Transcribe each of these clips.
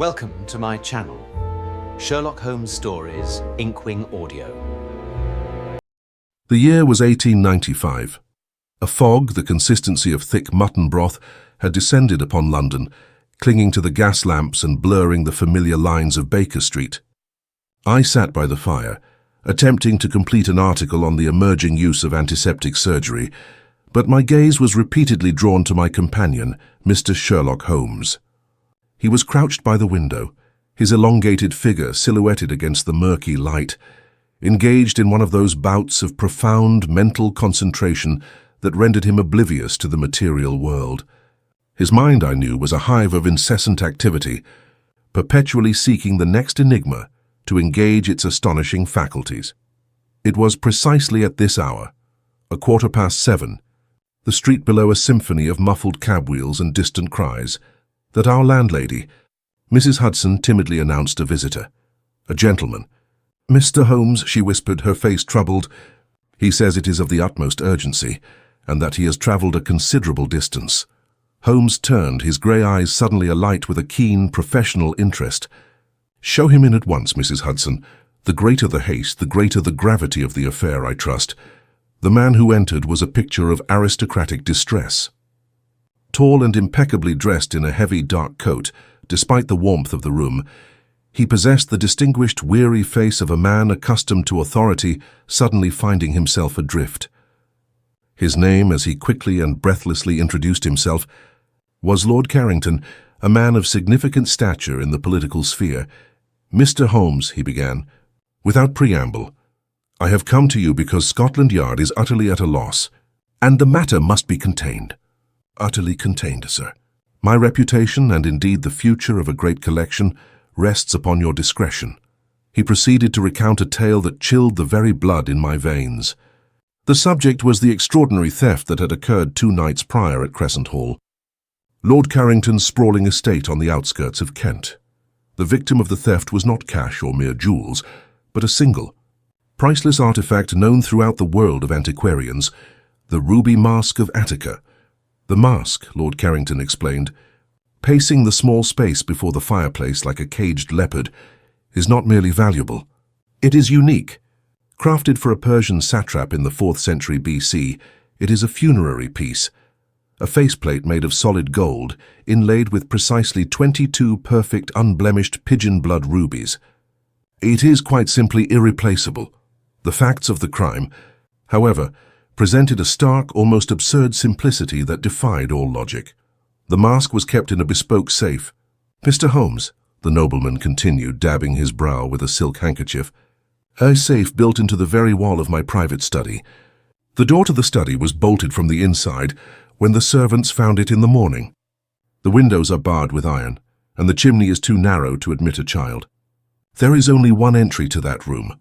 Welcome to my channel, Sherlock Holmes Stories, Inkwing Audio. The year was 1895. A fog, the consistency of thick mutton broth, had descended upon London, clinging to the gas lamps and blurring the familiar lines of Baker Street. I sat by the fire, attempting to complete an article on the emerging use of antiseptic surgery, but my gaze was repeatedly drawn to my companion, Mr. Sherlock Holmes. He was crouched by the window, his elongated figure silhouetted against the murky light, engaged in one of those bouts of profound mental concentration that rendered him oblivious to the material world. His mind, I knew, was a hive of incessant activity, perpetually seeking the next enigma to engage its astonishing faculties. It was precisely at this hour, 7:15, the street below a symphony of muffled cab wheels and distant cries, that our landlady, Mrs. Hudson, timidly announced a visitor. A gentleman. "Mr. Holmes," she whispered, her face troubled. "He says it is of the utmost urgency, and that he has travelled a considerable distance." Holmes turned, his grey eyes suddenly alight with a keen, professional interest. "Show him in at once, Mrs. Hudson. The greater the haste, the greater the gravity of the affair, I trust." The man who entered was a picture of aristocratic distress. Tall and impeccably dressed in a heavy dark coat, despite the warmth of the room, he possessed the distinguished, weary face of a man accustomed to authority, suddenly finding himself adrift. His name, as he quickly and breathlessly introduced himself, was Lord Carrington, a man of significant stature in the political sphere. "Mr. Holmes," he began, "without preamble, I have come to you because Scotland Yard is utterly at a loss, and the matter must be contained." "Utterly contained, sir. My reputation, and indeed the future of a great collection, rests upon your discretion." He proceeded to recount a tale that chilled the very blood in my veins. The subject was the extraordinary theft that had occurred 2 nights prior at Crescent Hall, Lord Carrington's sprawling estate on the outskirts of Kent. The victim of the theft was not cash or mere jewels, but a single, priceless artifact known throughout the world of antiquarians, the ruby mask of Attica. "The mask," Lord Carrington explained, pacing the small space before the fireplace like a caged leopard, "is not merely valuable. It is unique. Crafted for a Persian satrap in the 4th century BC, it is a funerary piece, a faceplate made of solid gold, inlaid with precisely 22 perfect, unblemished pigeon blood rubies. It is quite simply irreplaceable. The facts of the crime, however, presented a stark, almost absurd simplicity that defied all logic. The mask was kept in a bespoke safe. "Mr. Holmes," the nobleman continued, dabbing his brow with a silk handkerchief, "a safe built into the very wall of my private study. The door to the study was bolted from the inside when the servants found it in the morning. The windows are barred with iron, and the chimney is too narrow to admit a child. There is only one entry to that room,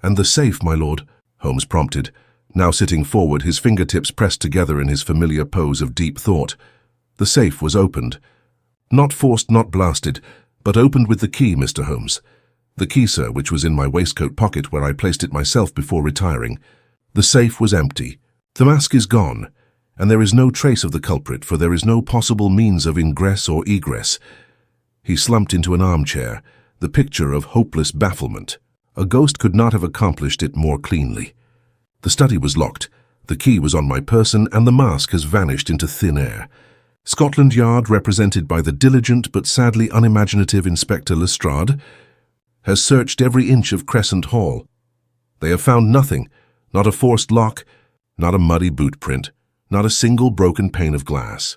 and the safe, my lord," Holmes prompted, now sitting forward, his fingertips pressed together in his familiar pose of deep thought. "The safe was opened. Not forced, not blasted, but opened with the key, Mr. Holmes. The key, sir, which was in my waistcoat pocket where I placed it myself before retiring. The safe was empty. The mask is gone, and there is no trace of the culprit, for there is no possible means of ingress or egress." He slumped into an armchair, the picture of hopeless bafflement. A ghost could not have accomplished it more cleanly. "The study was locked, the key was on my person, and the mask has vanished into thin air. Scotland Yard, represented by the diligent but sadly unimaginative Inspector Lestrade, has searched every inch of Crescent Hall. They have found nothing, not a forced lock, not a muddy boot print, not a single broken pane of glass.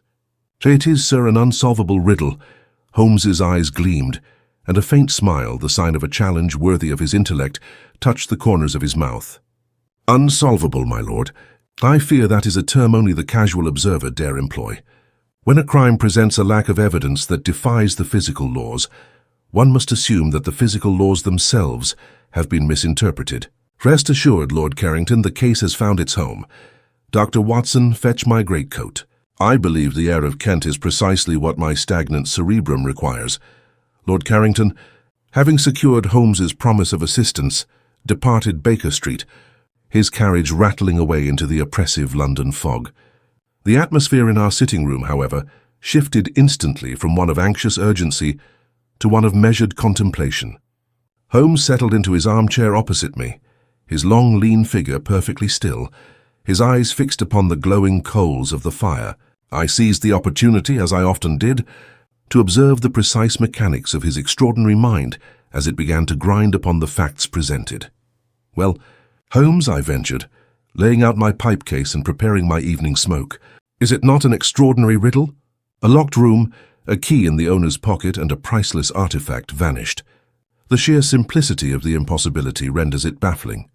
It is, sir, an unsolvable riddle." Holmes's eyes gleamed, and a faint smile, the sign of a challenge worthy of his intellect, touched the corners of his mouth. "Unsolvable, my lord. I fear that is a term only the casual observer dare employ. When a crime presents a lack of evidence that defies the physical laws, one must assume that the physical laws themselves have been misinterpreted. Rest assured, Lord Carrington, the case has found its home. Dr. Watson, fetch my greatcoat. I believe the air of Kent is precisely what my stagnant cerebrum requires." Lord Carrington, having secured Holmes's promise of assistance, departed Baker Street, his carriage rattling away into the oppressive London fog. The atmosphere in our sitting room, however, shifted instantly from one of anxious urgency to one of measured contemplation. Holmes settled into his armchair opposite me, his long, lean figure perfectly still, his eyes fixed upon the glowing coals of the fire. I seized the opportunity, as I often did, to observe the precise mechanics of his extraordinary mind as it began to grind upon the facts presented. "Well, Holmes," I ventured, laying out my pipe case and preparing my evening smoke, "is it not an extraordinary riddle? A locked room, a key in the owner's pocket, and a priceless artifact vanished. The sheer simplicity of the impossibility renders it baffling."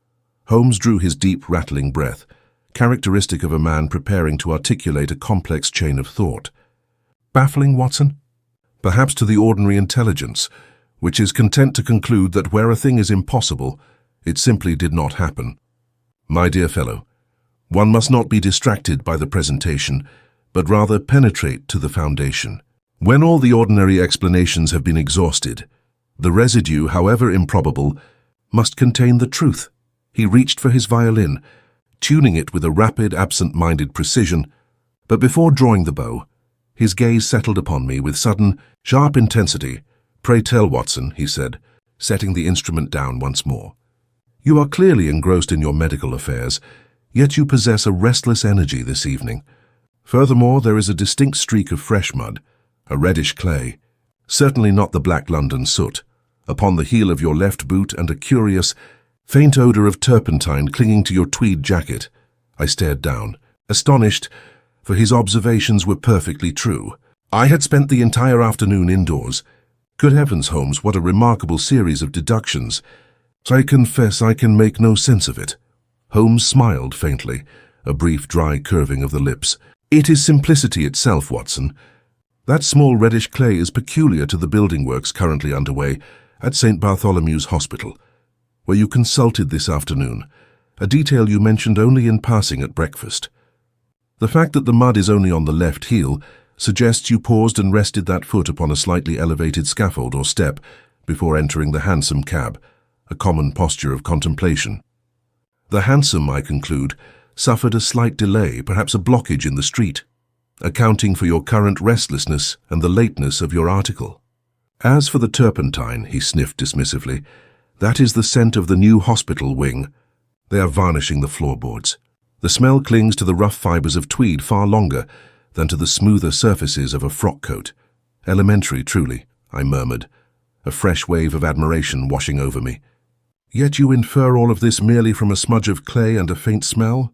Holmes drew his deep, rattling breath, characteristic of a man preparing to articulate a complex chain of thought. "Baffling, Watson? Perhaps to the ordinary intelligence, which is content to conclude that where a thing is impossible, it simply did not happen. My dear fellow, one must not be distracted by the presentation, but rather penetrate to the foundation. When all the ordinary explanations have been exhausted, the residue, however improbable, must contain the truth." He reached for his violin, tuning it with a rapid, absent-minded precision, but before drawing the bow, his gaze settled upon me with sudden, sharp intensity. "Pray tell, Watson," he said, setting the instrument down once more. "You are clearly engrossed in your medical affairs, yet you possess a restless energy this evening. Furthermore, there is a distinct streak of fresh mud, a reddish clay, certainly not the black London soot, upon the heel of your left boot, and a curious, faint odor of turpentine clinging to your tweed jacket." I stared down, astonished, for his observations were perfectly true. I had spent the entire afternoon indoors. Good heavens, Holmes, what a remarkable series of deductions. I confess I can make no sense of it. Holmes smiled faintly, a brief dry curving of the lips. "It is simplicity itself, Watson. That small reddish clay is peculiar to the building works currently underway at St. Bartholomew's Hospital, where you consulted this afternoon, a detail you mentioned only in passing at breakfast. The fact that the mud is only on the left heel suggests you paused and rested that foot upon a slightly elevated scaffold or step before entering the hansom cab, a common posture of contemplation. The hansom, I conclude, suffered a slight delay, perhaps a blockage in the street, accounting for your current restlessness and the lateness of your article. As for the turpentine," he sniffed dismissively, "that is the scent of the new hospital wing. They are varnishing the floorboards. The smell clings to the rough fibers of tweed far longer than to the smoother surfaces of a frock coat. Elementary, truly," I murmured, a fresh wave of admiration washing over me. "Yet you infer all of this merely from a smudge of clay and a faint smell?"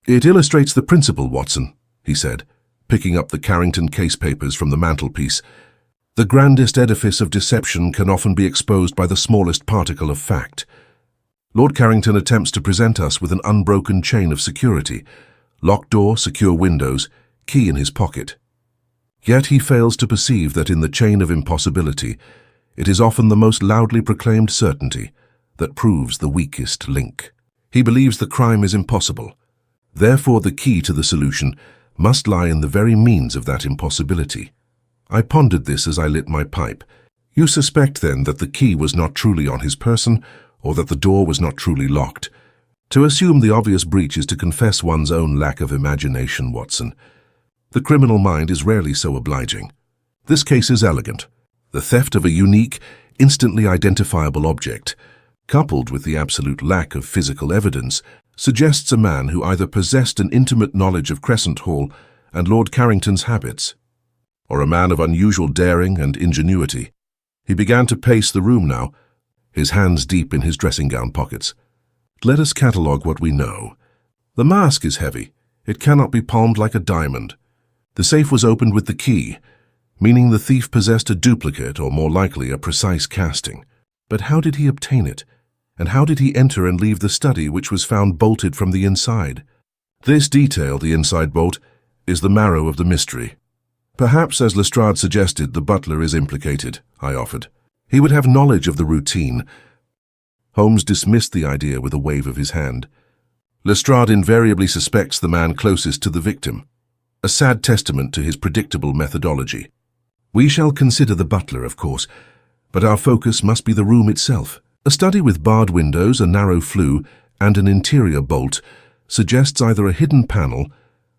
"It illustrates the principle, Watson," he said, picking up the Carrington case papers from the mantelpiece. "The grandest edifice of deception can often be exposed by the smallest particle of fact. Lord Carrington attempts to present us with an unbroken chain of security, locked door, secure windows, key in his pocket. Yet he fails to perceive that in the chain of impossibility, it is often the most loudly proclaimed certainty that proves the weakest link. He believes the crime is impossible. Therefore, the key to the solution must lie in the very means of that impossibility." I pondered this as I lit my pipe. "You suspect, then, that the key was not truly on his person, or that the door was not truly locked? To assume the obvious breach is to confess one's own lack of imagination, Watson. The criminal mind is rarely so obliging. This case is elegant. The theft of a unique, instantly identifiable object, coupled with the absolute lack of physical evidence, suggests a man who either possessed an intimate knowledge of Crescent Hall and Lord Carrington's habits, or a man of unusual daring and ingenuity." He began to pace the room now, his hands deep in his dressing-gown pockets. "Let us catalogue what we know. The mask is heavy. It cannot be palmed like a diamond. The safe was opened with the key, meaning the thief possessed a duplicate, or more likely a precise casting. But how did he obtain it? And how did he enter and leave the study, which was found bolted from the inside? This detail, the inside bolt, is the marrow of the mystery. Perhaps, as Lestrade suggested, the butler is implicated," I offered. "He would have knowledge of the routine." Holmes dismissed the idea with a wave of his hand. "Lestrade invariably suspects the man closest to the victim, a sad testament to his predictable methodology. We shall consider the butler, of course, but our focus must be the room itself. A study with barred windows, a narrow flue, and an interior bolt suggests either a hidden panel,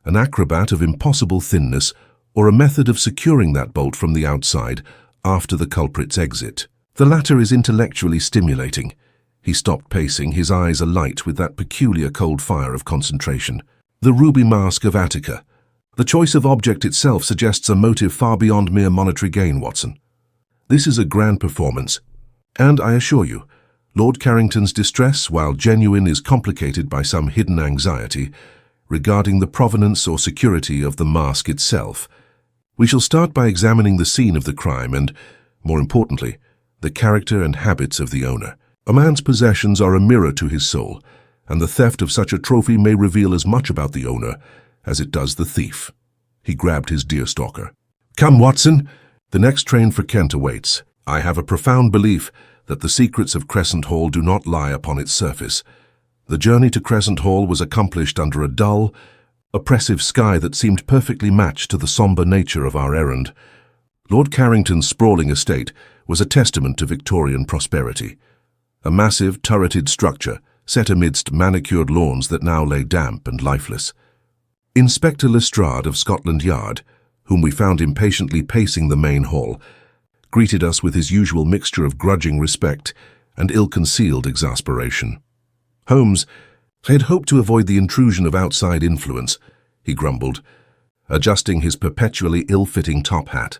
an acrobat of impossible thinness, or a method of securing that bolt from the outside, after the culprit's exit. The latter is intellectually stimulating. He stopped pacing, his eyes alight with that peculiar cold fire of concentration. The ruby mask of Attica. The choice of object itself suggests a motive far beyond mere monetary gain, Watson. This is a grand performance, and I assure you, Lord Carrington's distress, while genuine, is complicated by some hidden anxiety regarding the provenance or security of the mask itself. We shall start by examining the scene of the crime and, more importantly, the character and habits of the owner. A man's possessions are a mirror to his soul, and the theft of such a trophy may reveal as much about the owner as it does the thief. He grabbed his deerstalker. "Come, Watson! The next train for Kent awaits. I have a profound belief that the secrets of Crescent Hall do not lie upon its surface. The journey to Crescent Hall was accomplished under a dull, oppressive sky that seemed perfectly matched to the somber nature of our errand. Lord Carrington's sprawling estate was a testament to Victorian prosperity. A massive, turreted structure set amidst manicured lawns that now lay damp and lifeless. Inspector Lestrade of Scotland Yard, whom we found impatiently pacing the main hall, greeted us with his usual mixture of grudging respect and ill-concealed exasperation. "Holmes, I had hoped to avoid the intrusion of outside influence," he grumbled, adjusting his perpetually ill-fitting top hat.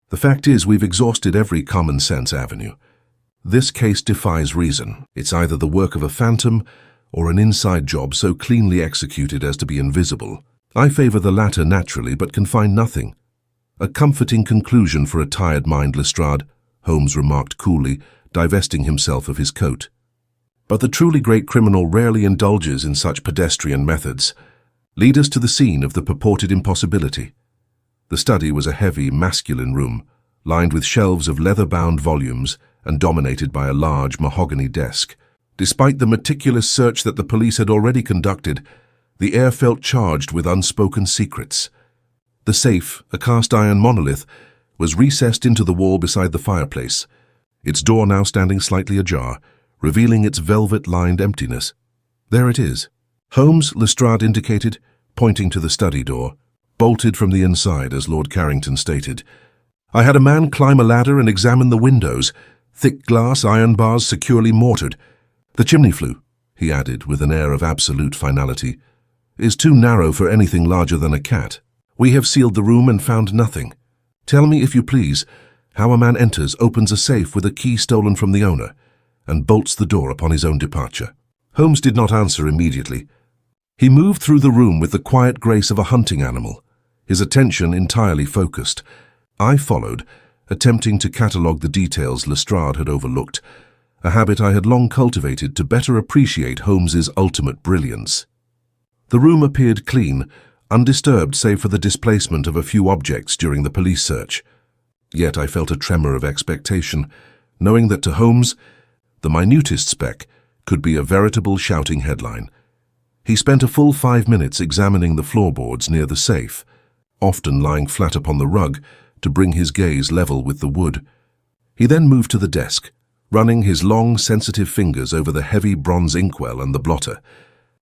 "The fact is, we've exhausted every common-sense avenue. This case defies reason. It's either the work of a phantom or an inside job so cleanly executed as to be invisible. I favor the latter naturally, but can find nothing." "A comforting conclusion for a tired mind, Lestrade," Holmes remarked coolly, divesting himself of his coat. "But the truly great criminal rarely indulges in such pedestrian methods. Lead us to the scene of the purported impossibility." The study was a heavy, masculine room, lined with shelves of leather-bound volumes and dominated by a large mahogany desk. Despite the meticulous search that the police had already conducted, the air felt charged with unspoken secrets. The safe, a cast-iron monolith, was recessed into the wall beside the fireplace, its door now standing slightly ajar, revealing its velvet-lined emptiness. "There it is," Holmes, Lestrade indicated, pointing to the study door, bolted from the inside, as Lord Carrington stated. "I had a man climb a ladder and examine the windows, thick glass, iron bars securely mortared. The chimney flue," he added with an air of absolute finality, "is too narrow for anything larger than a cat. We have sealed the room and found nothing. Tell me, if you please, how a man enters, opens a safe with a key stolen from the owner, and bolts the door upon his own departure." Holmes did not answer immediately. He moved through the room with the quiet grace of a hunting animal, his attention entirely focused. I followed, attempting to catalogue the details Lestrade had overlooked, a habit I had long cultivated to better appreciate Holmes's ultimate brilliance. The room appeared clean, undisturbed save for the displacement of a few objects during the police search. Yet I felt a tremor of expectation, knowing that to Holmes, the minutest speck could be a veritable shouting headline. He spent a full 5 minutes examining the floorboards near the safe, often lying flat upon the rug to bring his gaze level with the wood. He then moved to the desk, running his long, sensitive fingers over the heavy bronze inkwell and the blotter.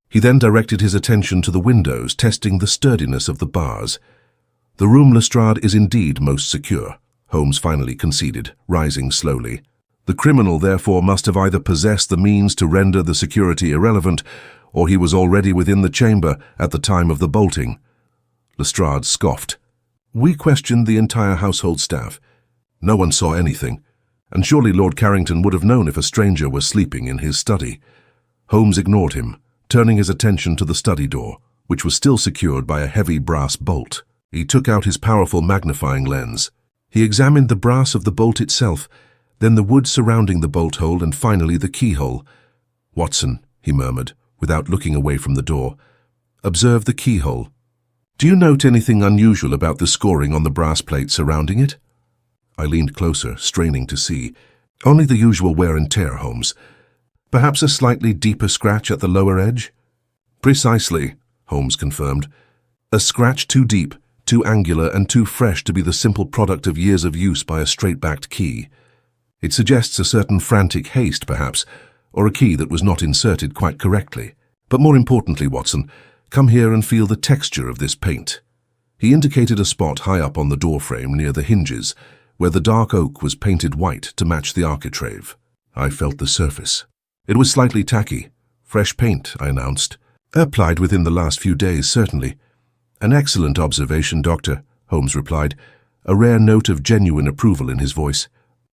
He then directed his attention to the windows, testing the sturdiness of the bars. "The room, Lestrade, is indeed most secure," Holmes finally conceded, rising slowly. "The criminal, therefore, must have either possessed the means to render the security irrelevant, or he was already within the chamber at the time of the bolting." Lestrade scoffed. "We questioned the entire household staff. No one saw anything, and surely Lord Carrington would have known if a stranger was sleeping in his study." Holmes ignored him, turning his attention to the study door, which was still secured by a heavy brass bolt. He took out his powerful magnifying lens. He examined the brass of the bolt itself, then the wood surrounding the bolt hole, and finally the keyhole. "Watson," he murmured, without looking away from the door, "observe the keyhole. Do you note anything unusual about the scoring on the brass plate surrounding it?" I leaned closer, straining to see. "Only the usual wear and tear, Holmes. Perhaps a slightly deeper scratch at the lower edge?" "Precisely," Holmes confirmed. "A scratch too deep, too angular, and too fresh to be the simple product of years of use by a straight-backed key. It suggests a certain frantic haste, perhaps, or a key that was not inserted quite correctly. But more importantly, Watson, come here and feel the texture of this paint." He indicated a spot high up on the doorframe near the hinges, where the dark oak was painted white to match the architrave. I felt the surface. It was slightly tacky. Fresh paint, I announced. Applied within the last few days, certainly. An excellent observation, Doctor, Holmes replied, a rare note of genuine approval in his voice.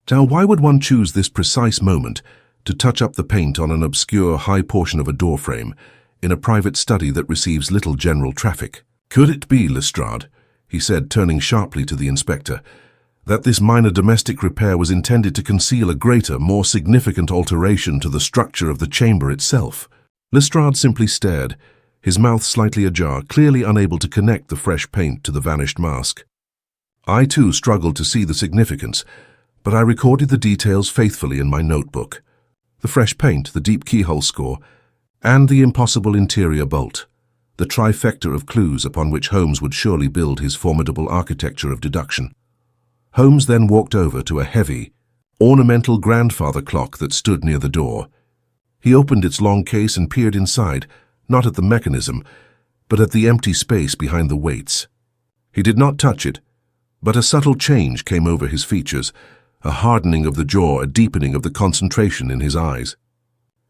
Now, why would one choose this precise moment to touch up the paint on an obscure high portion of a door frame in a private study that receives little general traffic? Could it be, Lestrade, he said, turning sharply to the inspector, that this minor domestic repair was intended to conceal a greater, more significant alteration to the structure of the chamber itself? Lestrade simply stared, his mouth slightly ajar, clearly unable to connect the fresh paint to the vanished mask. I too struggled to see the significance, but I recorded the details faithfully in my notebook. The fresh paint, the deep keyhole score, and the impossible interior bolt, the trifecta of clues upon which Holmes would surely build his formidable architecture of deduction. Holmes then walked over to a heavy, ornamental grandfather clock that stood near the door. He opened its long case and peered inside, not at the mechanism, but at the empty space behind the weights. He did not touch it, but a subtle change came over his features, a hardening of the jaw, a deepening of the concentration in his eyes.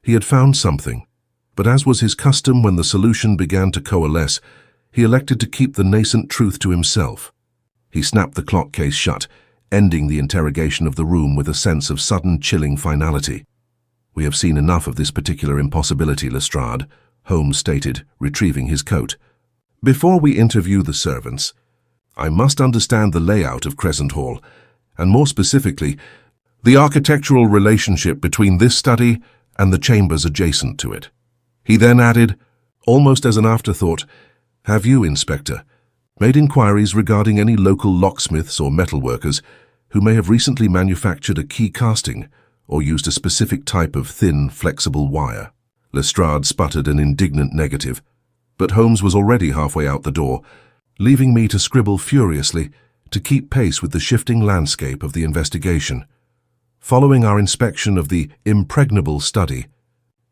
He had found something, but as was his custom when the solution began to coalesce, he elected to keep the nascent truth to himself. He snapped the clock case shut, ending the interrogation of the room with a sense of sudden, chilling finality. We have seen enough of this particular impossibility, Lestrade, Holmes stated, retrieving his coat. Before we interview the servants, I must understand the layout of Crescent Hall, and more specifically, the architectural relationship between this study and the chambers adjacent to it. He then added, almost as an afterthought, have you, Inspector, made inquiries regarding any local locksmiths or metalworkers who may have recently manufactured a key casting or used a specific type of thin, flexible wire? Lestrade sputtered an indignant negative, but Holmes was already halfway out the door, leaving me to scribble furiously to keep pace with the shifting landscape of the investigation. Following our inspection of the impregnable study,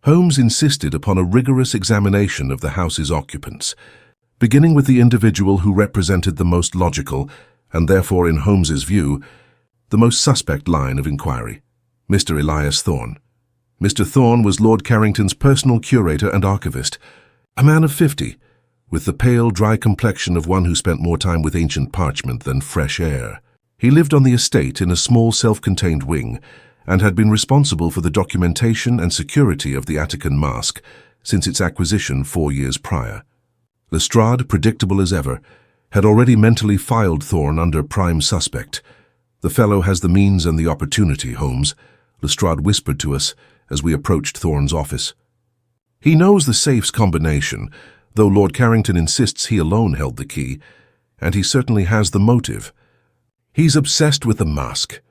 Holmes insisted upon a rigorous examination of the house's occupants, beginning with the individual who represented the most logical, and therefore in Holmes's view, the most suspect line of inquiry, Mr. Elias Thorne. Mr. Thorne was Lord Carrington's personal curator and archivist, a man of 50, with the pale, dry complexion of one who spent more time with ancient parchment than fresh air. He lived on the estate in a small self-contained wing and had been responsible for the documentation and security of the Attican mask since its acquisition 4 years prior. Lestrade, predictable as ever, had already mentally filed Thorne under prime suspect. The fellow has the means and the opportunity, Holmes, Lestrade whispered to us as we approached Thorne's office. He knows the safe's combination, though Lord Carrington insists he alone held the key, and he certainly has the motive. He's obsessed with the mask.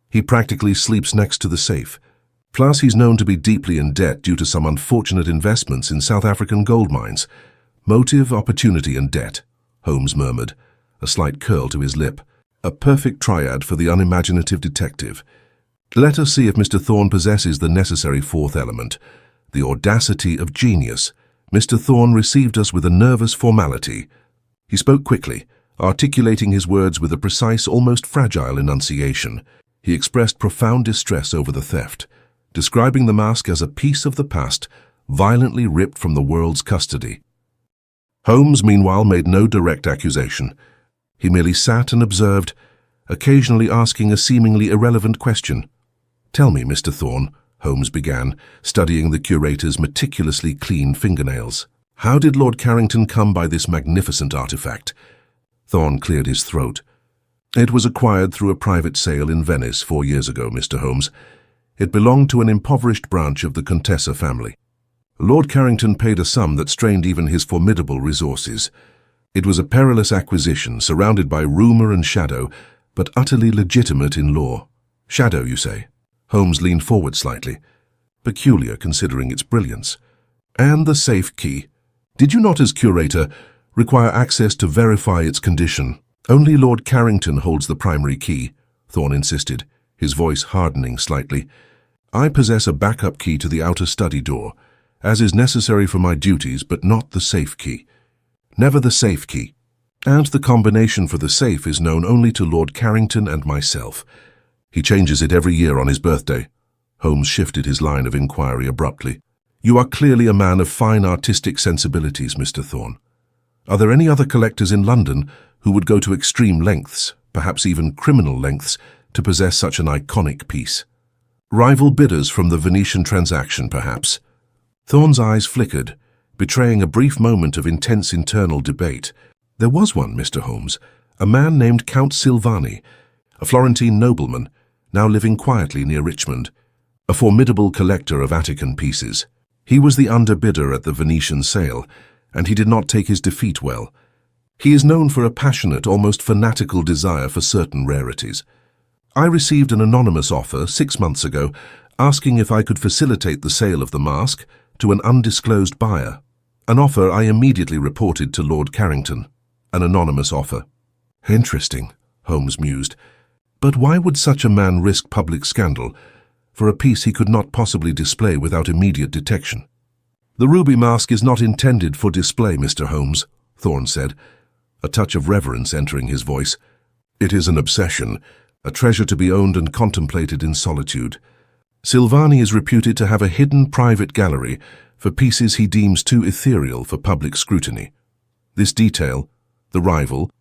He practically sleeps next to the safe. Plus, he's known to be deeply in debt due to some unfortunate investments in South African gold mines. Motive, opportunity, and debt, Holmes murmured, a slight curl to his lip. A perfect triad for the unimaginative detective. Let us see if Mr. Thorne possesses the necessary fourth element, the audacity of genius. Mr. Thorne received us with a nervous formality. He spoke quickly, articulating his words with a precise, almost fragile enunciation. He expressed profound distress over the theft, describing the mask as a piece of the past, violently ripped from the world's custody. Holmes, meanwhile, made no direct accusation. He merely sat and observed, occasionally asking a seemingly irrelevant question. Tell me, Mr. Thorne, Holmes began, studying the curator's meticulously clean fingernails. How did Lord Carrington come by this magnificent artifact? Thorne cleared his throat. It was acquired through a private sale in Venice 4 years ago, Mr. Holmes. It belonged to an impoverished branch of the Contessa family. Lord Carrington paid a sum that strained even his formidable resources. It was a perilous acquisition, surrounded by rumor and shadow, but utterly legitimate in law. Shadow, you say? Holmes leaned forward slightly. Peculiar, considering its brilliance. And the safe key. Did you not, as curator, require access to verify its condition? Only Lord Carrington holds the primary key, Thorne insisted, his voice hardening slightly. I possess a backup key to the outer study door, as is necessary for my duties, but not the safe key. Never the safe key. And the combination for the safe is known only to Lord Carrington and myself. He changes it every year on his birthday. Holmes shifted his line of inquiry abruptly. You are clearly a man of fine artistic sensibilities, Mr. Thorne. Are there any other collectors in London who would go to extreme lengths, perhaps even criminal lengths, to possess such an iconic piece? Rival bidders from the Venetian transaction, perhaps? Thorne's eyes flickered, betraying a brief moment of intense internal debate. There was one, Mr. Holmes, a man named Count Silvani, a Florentine nobleman, now living quietly near Richmond, a formidable collector of Vatican pieces. He was the underbidder at the Venetian sale, and he did not take his defeat well. He is known for a passionate, almost fanatical desire for certain rarities. I received an anonymous offer 6 months ago, asking if I could facilitate the sale of the mask to an undisclosed buyer. An offer I immediately reported to Lord Carrington. An anonymous offer. Interesting, Holmes mused. But why would such a man risk public scandal for a piece he could not possibly display without immediate detection? The ruby mask is not intended for display, Mr. Holmes, Thorne said, a touch of reverence entering his voice. It is an obsession, a treasure to be owned and contemplated in solitude. Silvani is reputed to have a hidden private gallery for pieces he deems too ethereal for public scrutiny. This detail, the rival,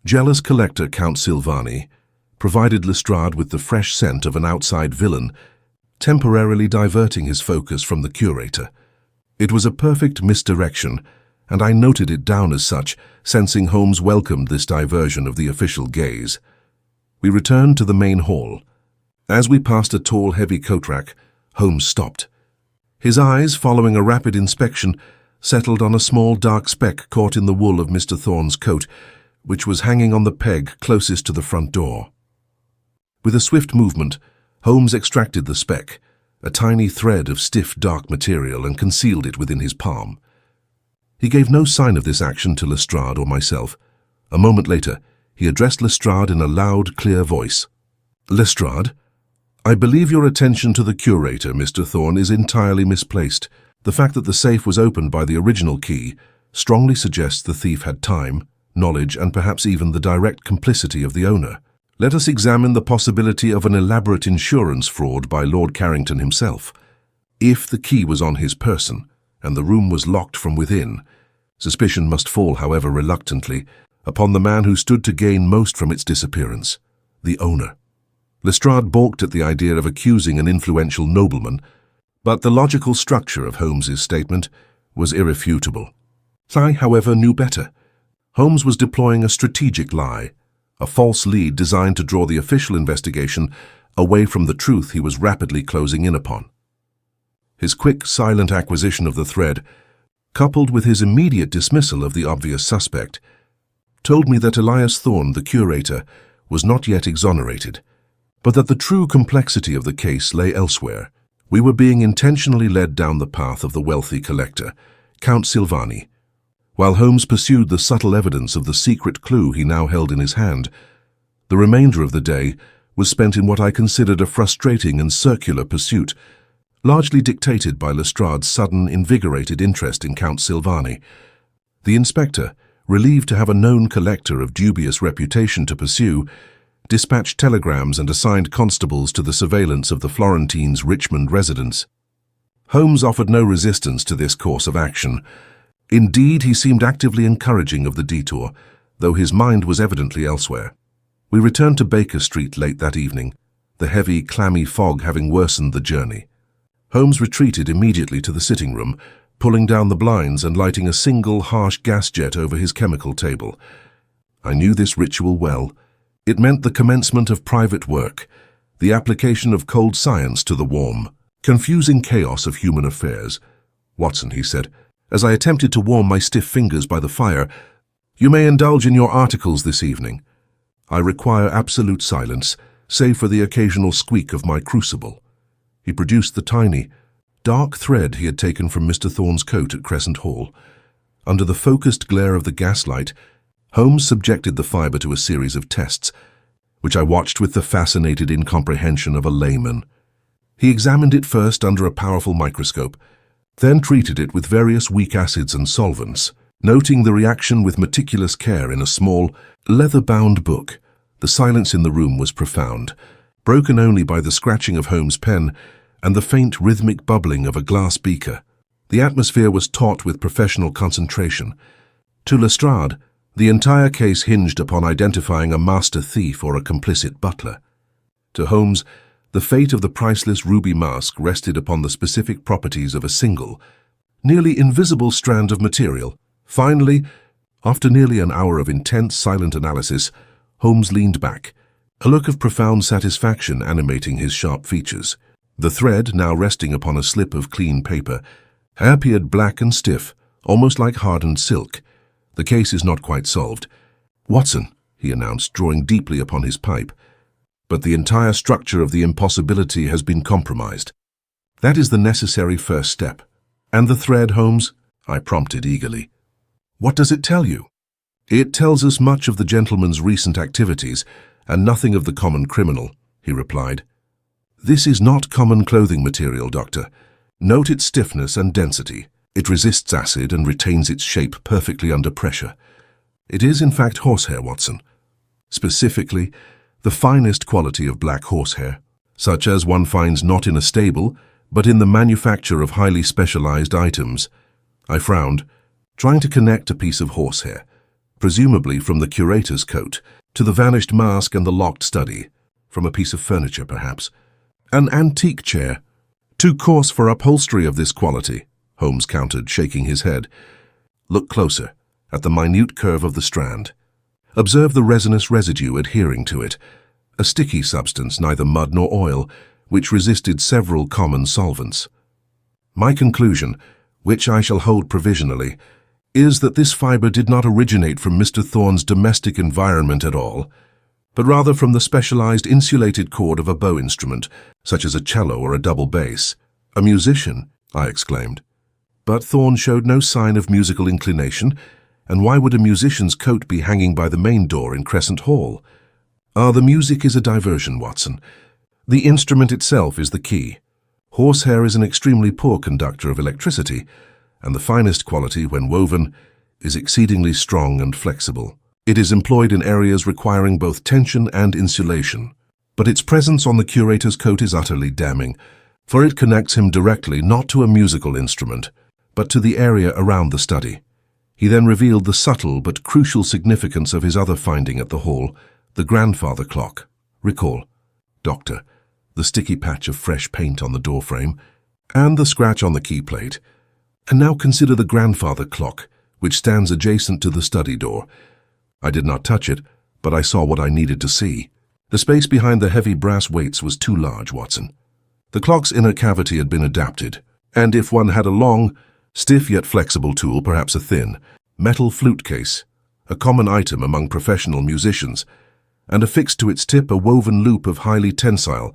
jealous collector Count Silvani, provided Lestrade with the fresh scent of an outside villain, temporarily diverting his focus from the curator. It was a perfect misdirection, and I noted it down as such, sensing Holmes welcomed this diversion of the official gaze. We returned to the main hall. As we passed a tall, heavy coat rack, Holmes stopped. His eyes, following a rapid inspection, settled on a small dark speck caught in the wool of Mr. Thorne's coat, which was hanging on the peg closest to the front door. With a swift movement, Holmes extracted the speck, a tiny thread of stiff, dark material, and concealed it within his palm. He gave no sign of this action to Lestrade or myself. A moment later, he addressed Lestrade in a loud, clear voice. Lestrade, I believe your attention to the curator, Mr. Thorne, is entirely misplaced. The fact that the safe was opened by the original key strongly suggests the thief had time, knowledge, and perhaps even the direct complicity of the owner. Let us examine the possibility of an elaborate insurance fraud by Lord Carrington himself. If the key was on his person, and the room was locked from within, suspicion must fall, however reluctantly, upon the man who stood to gain most from its disappearance, the owner. Lestrade balked at the idea of accusing an influential nobleman, but the logical structure of Holmes's statement was irrefutable. I, however, knew better. Holmes was deploying a strategic lie, a false lead designed to draw the official investigation away from the truth he was rapidly closing in upon. His quick, silent acquisition of the thread, coupled with his immediate dismissal of the obvious suspect, told me that Elias Thorne, the curator, was not yet exonerated, but that the true complexity of the case lay elsewhere. We were being intentionally led down the path of the wealthy collector, Count Silvani. While Holmes pursued the subtle evidence of the secret clue he now held in his hand, the remainder of the day was spent in what I considered a frustrating and circular pursuit, largely dictated by Lestrade's sudden, invigorated interest in Count Silvani. The inspector, relieved to have a known collector of dubious reputation to pursue, dispatched telegrams and assigned constables to the surveillance of the Florentine's Richmond residence. Holmes offered no resistance to this course of action. Indeed, he seemed actively encouraging of the detour, though his mind was evidently elsewhere. We returned to Baker Street late that evening, the heavy, clammy fog having worsened the journey. Holmes retreated immediately to the sitting room, pulling down the blinds and lighting a single harsh gas jet over his chemical table. I knew this ritual well. It meant the commencement of private work, the application of cold science to the warm, confusing chaos of human affairs. Watson, he said, as I attempted to warm my stiff fingers by the fire, you may indulge in your articles this evening. I require absolute silence, save for the occasional squeak of my crucible. He produced the tiny, dark thread he had taken from Mr. Thorne's coat at Crescent Hall. Under the focused glare of the gaslight, Holmes subjected the fibre to a series of tests, which I watched with the fascinated incomprehension of a layman. He examined it first under a powerful microscope, then treated it with various weak acids and solvents. noting the reaction with meticulous care in a small, leather-bound book. The silence in the room was profound, broken only by the scratching of Holmes' pen and the faint rhythmic bubbling of a glass beaker. The atmosphere was taut with professional concentration. To Lestrade, the entire case hinged upon identifying a master thief or a complicit butler. To Holmes, the fate of the priceless ruby mask rested upon the specific properties of a single, nearly invisible strand of material. Finally, after nearly an hour of intense, silent analysis, Holmes leaned back, a look of profound satisfaction animating his sharp features. The thread, now resting upon a slip of clean paper, appeared black and stiff, almost like hardened silk. The case is not quite solved, Watson, he announced, drawing deeply upon his pipe. But the entire structure of the impossibility has been compromised. That is the necessary first step. And the thread, Holmes? I prompted eagerly. What does it tell you? It tells us much of the gentleman's recent activities and nothing of the common criminal, he replied. This is not common clothing material, Doctor. Note its stiffness and density. It resists acid and retains its shape perfectly under pressure. It is, in fact, horsehair, Watson. Specifically, the finest quality of black horsehair, such as one finds not in a stable, but in the manufacture of highly specialized items. I frowned, trying to connect a piece of horsehair, presumably from the curator's coat, to the vanished mask and the locked study, from a piece of furniture, perhaps. An antique chair, too coarse for upholstery of this quality, Holmes countered, shaking his head. Look closer, at the minute curve of the strand. Observe the resinous residue adhering to it, a sticky substance, neither mud nor oil, which resisted several common solvents. My conclusion, which I shall hold provisionally, is that this fiber did not originate from Mr. Thorne's domestic environment at all, but rather from the specialized insulated cord of a bow instrument, such as a cello or a double bass. A musician, I exclaimed. But Thorne showed no sign of musical inclination, and why would a musician's coat be hanging by the main door in Crescent Hall? The music is a diversion, Watson. The instrument itself is the key. Horsehair is an extremely poor conductor of electricity, and the finest quality, when woven, is exceedingly strong and flexible. It is employed in areas requiring both tension and insulation. But its presence on the curator's coat is utterly damning, for it connects him directly not to a musical instrument, but to the area around the study. He then revealed the subtle but crucial significance of his other finding at the Hall, the grandfather clock. Recall, Doctor, the sticky patch of fresh paint on the doorframe, and the scratch on the key plate. And now consider the grandfather clock, which stands adjacent to the study door. I did not touch it, but I saw what I needed to see. The space behind the heavy brass weights was too large, Watson. The clock's inner cavity had been adapted, and if one had a long, stiff yet flexible tool, perhaps a thin, metal flute case, a common item among professional musicians, and affixed to its tip a woven loop of highly tensile,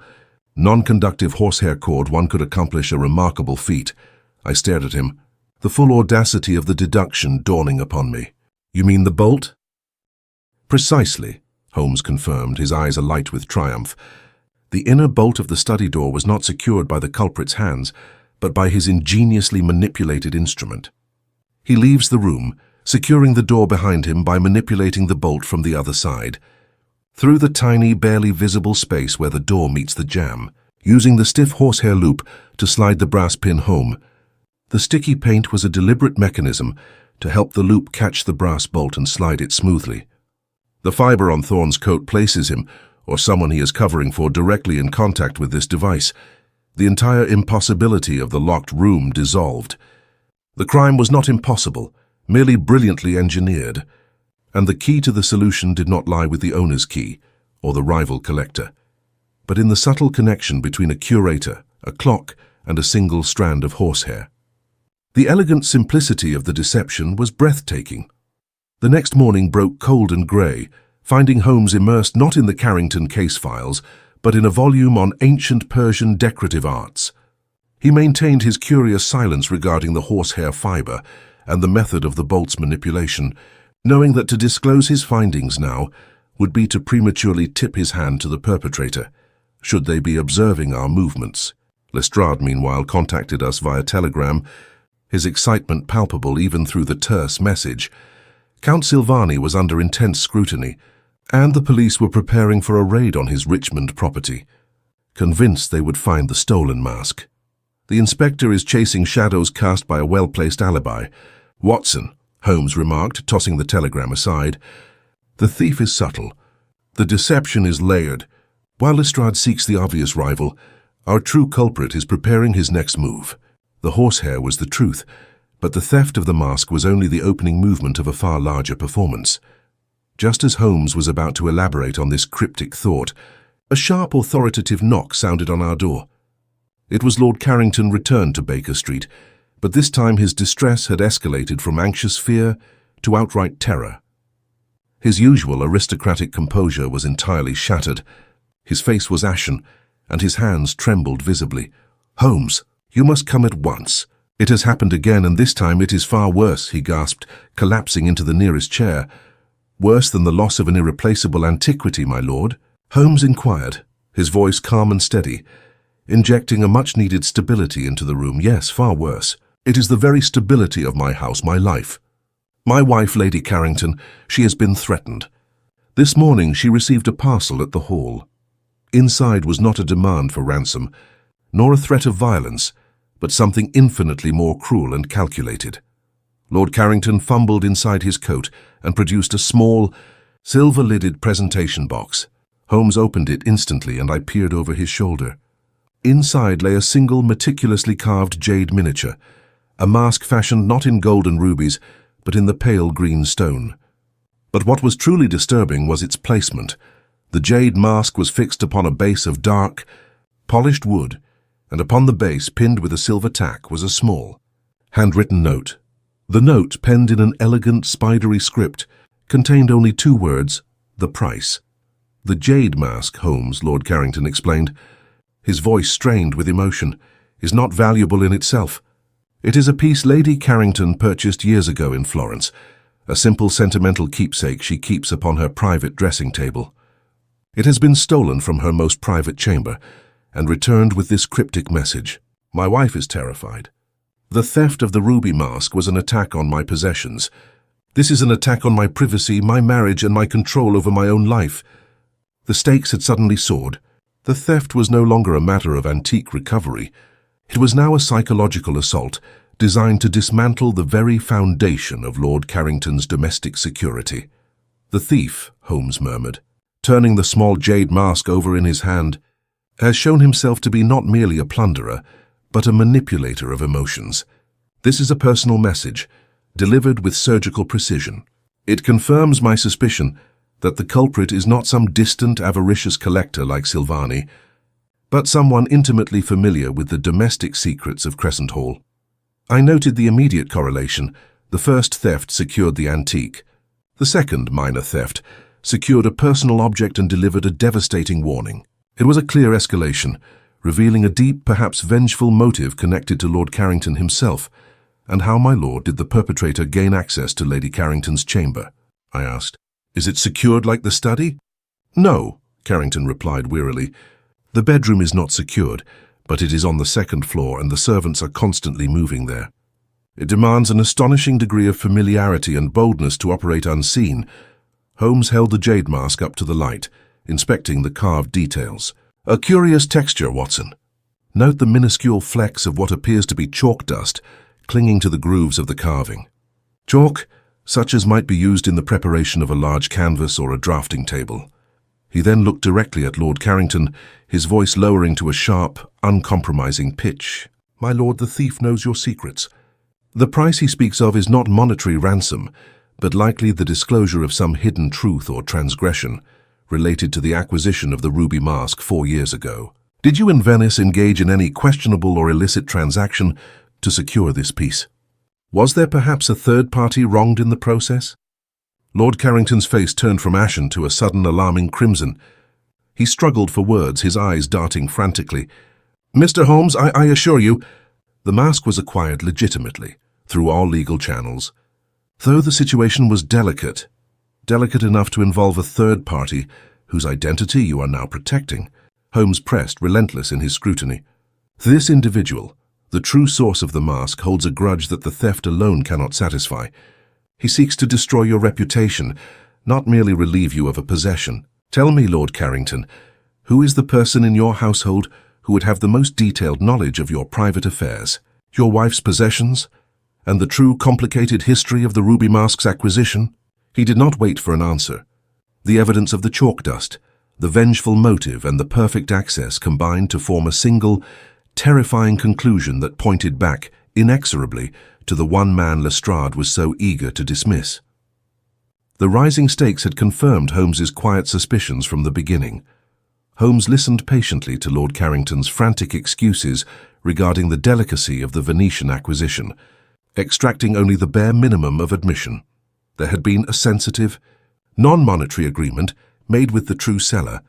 non-conductive horsehair cord, one could accomplish a remarkable feat. I stared at him, the full audacity of the deduction dawning upon me. You mean the bolt? Precisely, Holmes confirmed, his eyes alight with triumph. The inner bolt of the study door was not secured by the culprit's hands, but by his ingeniously manipulated instrument. He leaves the room, securing the door behind him by manipulating the bolt from the other side, through the tiny, barely visible space where the door meets the jamb, using the stiff horsehair loop to slide the brass pin home. The sticky paint was a deliberate mechanism to help the loop catch the brass bolt and slide it smoothly. The fiber on Thorne's coat places him, or someone he is covering for, directly in contact with this device. The entire impossibility of the locked room dissolved. The crime was not impossible, merely brilliantly engineered, and the key to the solution did not lie with the owner's key, or the rival collector, but in the subtle connection between a curator, a clock, and a single strand of horsehair. The elegant simplicity of the deception was breathtaking. The next morning broke cold and grey, finding Holmes immersed not in the Carrington case files, but in a volume on ancient Persian decorative arts. He maintained his curious silence regarding the horsehair fiber and the method of the bolt's manipulation, knowing that to disclose his findings now would be to prematurely tip his hand to the perpetrator, should they be observing our movements. Lestrade, meanwhile, contacted us via telegram, his excitement palpable even through the terse message. Count Silvani was under intense scrutiny, and the police were preparing for a raid on his Richmond property, convinced they would find the stolen mask. The inspector is chasing shadows cast by a well-placed alibi. Watson, Holmes remarked, tossing the telegram aside. The thief is subtle. The deception is layered. While Lestrade seeks the obvious rival, our true culprit is preparing his next move. The horsehair was the truth, but the theft of the mask was only the opening movement of a far larger performance. Just as Holmes was about to elaborate on this cryptic thought, a sharp, authoritative knock sounded on our door. It was Lord Carrington returned to Baker Street, but this time his distress had escalated from anxious fear to outright terror. His usual aristocratic composure was entirely shattered. His face was ashen, and his hands trembled visibly. "Holmes, you must come at once. It has happened again, and this time it is far worse," he gasped, collapsing into the nearest chair. "Worse than the loss of an irreplaceable antiquity, my lord?" Holmes inquired, his voice calm and steady, injecting a much-needed stability into the room. "Yes, far worse. It is the very stability of my house, my life. My wife, Lady Carrington, she has been threatened. This morning she received a parcel at the Hall. Inside was not a demand for ransom, nor a threat of violence, but something infinitely more cruel and calculated." Lord Carrington fumbled inside his coat and produced a small, silver-lidded presentation box. Holmes opened it instantly, and I peered over his shoulder. Inside lay a single meticulously carved jade miniature, a mask fashioned not in gold and rubies, but in the pale green stone. But what was truly disturbing was its placement. The jade mask was fixed upon a base of dark, polished wood, and upon the base, pinned with a silver tack, was a small, handwritten note. The note, penned in an elegant, spidery script, contained only 2 words: the price. "The jade mask, Holmes," Lord Carrington explained, his voice strained with emotion, "is not valuable in itself. It is a piece Lady Carrington purchased years ago in Florence, a simple sentimental keepsake she keeps upon her private dressing table. It has been stolen from her most private chamber and returned with this cryptic message. My wife is terrified. The theft of the ruby mask was an attack on my possessions. This is an attack on my privacy, my marriage, and my control over my own life." The stakes had suddenly soared. The theft was no longer a matter of antique recovery. It was now a psychological assault designed to dismantle the very foundation of Lord Carrington's domestic security. "The thief," Holmes murmured, turning the small jade mask over in his hand, "has shown himself to be not merely a plunderer, but a manipulator of emotions. This is a personal message, delivered with surgical precision. It confirms my suspicion that the culprit is not some distant, avaricious collector like Silvani, but someone intimately familiar with the domestic secrets of Crescent Hall." I noted the immediate correlation. The first theft secured the antique. The second, minor theft, secured a personal object and delivered a devastating warning. It was a clear escalation, revealing a deep, perhaps vengeful motive connected to Lord Carrington himself. "And how, my lord, did the perpetrator gain access to Lady Carrington's chamber?" I asked. "Is it secured like the study?" "No," Carrington replied wearily. "The bedroom is not secured, but it is on the 2nd floor and the servants are constantly moving there. It demands an astonishing degree of familiarity and boldness to operate unseen." Holmes held the jade mask up to the light, inspecting the carved details. "A curious texture, Watson. Note the minuscule flecks of what appears to be chalk dust clinging to the grooves of the carving. Chalk, such as might be used in the preparation of a large canvas or a drafting table." He then looked directly at Lord Carrington, his voice lowering to a sharp, uncompromising pitch. "My lord, the thief knows your secrets. The price he speaks of is not monetary ransom, but likely the disclosure of some hidden truth or transgression related to the acquisition of the ruby mask 4 years ago. Did you in Venice engage in any questionable or illicit transaction to secure this piece? Was there perhaps a third party wronged in the process?" Lord Carrington's face turned from ashen to a sudden alarming crimson. He struggled for words, his eyes darting frantically. "Mr. Holmes, I assure you—" The mask was acquired legitimately, through all legal channels. Though the situation was delicate enough to involve a third party whose identity you are now protecting, Holmes pressed, relentless in his scrutiny. "This individual, The true source of the mask holds a grudge that the theft alone cannot satisfy. He seeks to destroy your reputation, not merely relieve you of a possession. Tell me, Lord Carrington, who is the person in your household who would have the most detailed knowledge of your private affairs, your wife's possessions, and the true complicated history of the ruby mask's acquisition? He did not wait for an answer. The evidence of the chalk dust, the vengeful motive, and the perfect access combined to form a single, terrifying conclusion that pointed back, inexorably, to the one man Lestrade was so eager to dismiss. The rising stakes had confirmed Holmes's quiet suspicions from the beginning. Holmes listened patiently to Lord Carrington's frantic excuses regarding the delicacy of the Venetian acquisition, extracting only the bare minimum of admission. There had been a sensitive, non-monetary agreement made with the true seller,